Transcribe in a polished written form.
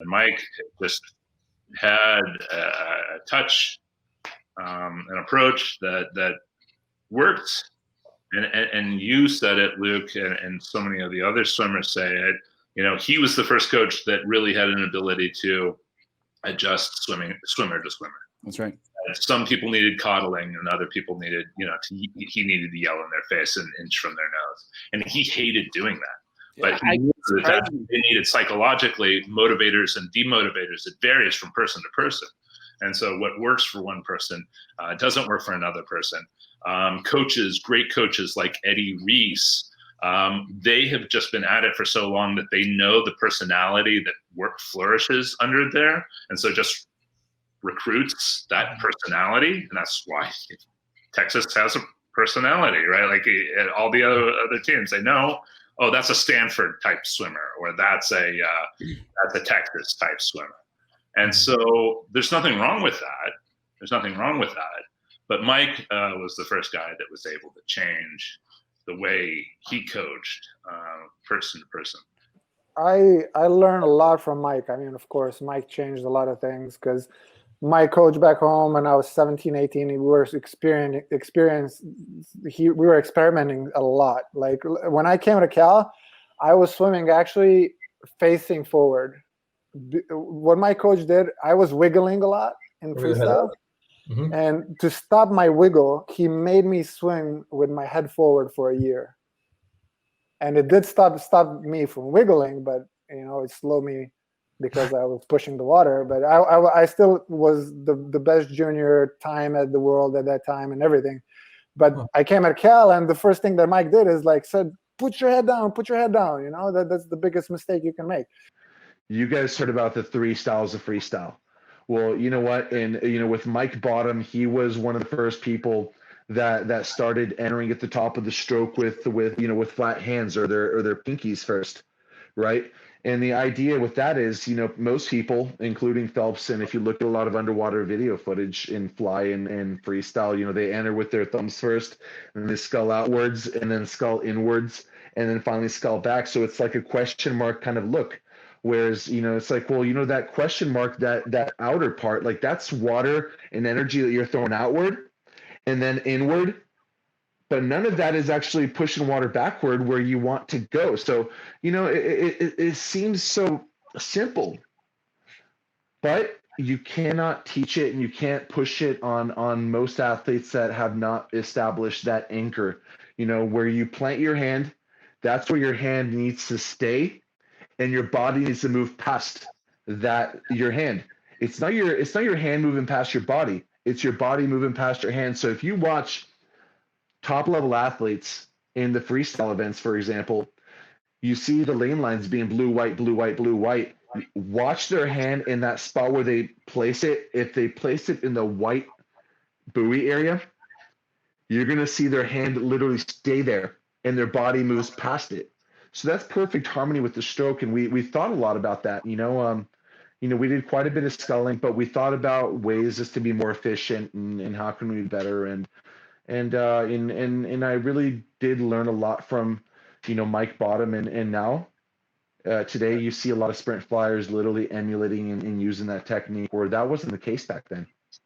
And Mike just had a touch, an approach that worked. And you said it, Luke, and so many of the other swimmers say it. He was the first coach that really had an ability to adjust swimmer to swimmer. That's right. Some people needed coddling, and other people needed, he needed to yell in their face and inch from their nose. And he hated doing that. But he knew that they needed psychologically motivators and demotivators. It varies from person to person. And so what works for one person doesn't work for another person. Coaches, great coaches like Eddie Reese, they have just been at it for so long that they know the personality that flourishes under there. And so just recruits that personality. And that's why Texas has a personality, right? Like all the other teams, they know, oh, that's a Stanford type swimmer, or that's a Texas type swimmer. And so there's nothing wrong with that. There's nothing wrong with that. But Mike was the first guy that was able to change the way he coached person to person. I learned a lot from Mike. I mean, of course, Mike changed a lot of things, because my coach back home when I was 17, 18, we were we were experimenting a lot. Like when I came to Cal, I was swimming actually facing forward. What my coach did, I was wiggling a lot in freestyle. Mm-hmm. And to stop my wiggle, he made me swim with my head forward for a year. And it did stop me from wiggling, but it slowed me because I was pushing the water. But I still was the best junior time at the world at that time and everything. But I came at Cal, and the first thing that Mike did is said, put your head down, put your head down. That's the biggest mistake you can make. You guys heard about the 3 styles of freestyle. Well, you know what? And, with Mike Bottom, he was one of the first people that started entering at the top of the stroke with flat hands or their pinkies first, right? And the idea with that is, most people, including Phelps, and if you look at a lot of underwater video footage in fly and freestyle, they enter with their thumbs first, and they skull outwards, and then skull inwards, and then finally skull back. So it's like a question mark kind of look. Whereas, it's like, well, that question mark, that outer part, like that's water and energy that you're throwing outward and then inward. But none of that is actually pushing water backward where you want to go. So, it seems so simple, but you cannot teach it and you can't push it on most athletes that have not established that anchor, where you plant your hand, that's where your hand needs to stay. And your body needs to move past your hand. It's not your hand moving past your body. It's your body moving past your hand. So if you watch top level athletes in the freestyle events, for example, you see the lane lines being blue, white, blue, white, blue, white. Watch their hand in that spot where they place it. If they place it in the white buoy area, you're going to see their hand literally stay there and their body moves past it. So that's perfect harmony with the stroke, and we thought a lot about that. We did quite a bit of sculling, but we thought about ways just to be more efficient and how can we be better. And I really did learn a lot from Mike Bottom, and now today you see a lot of sprint flyers literally emulating and using that technique, where that wasn't the case back then.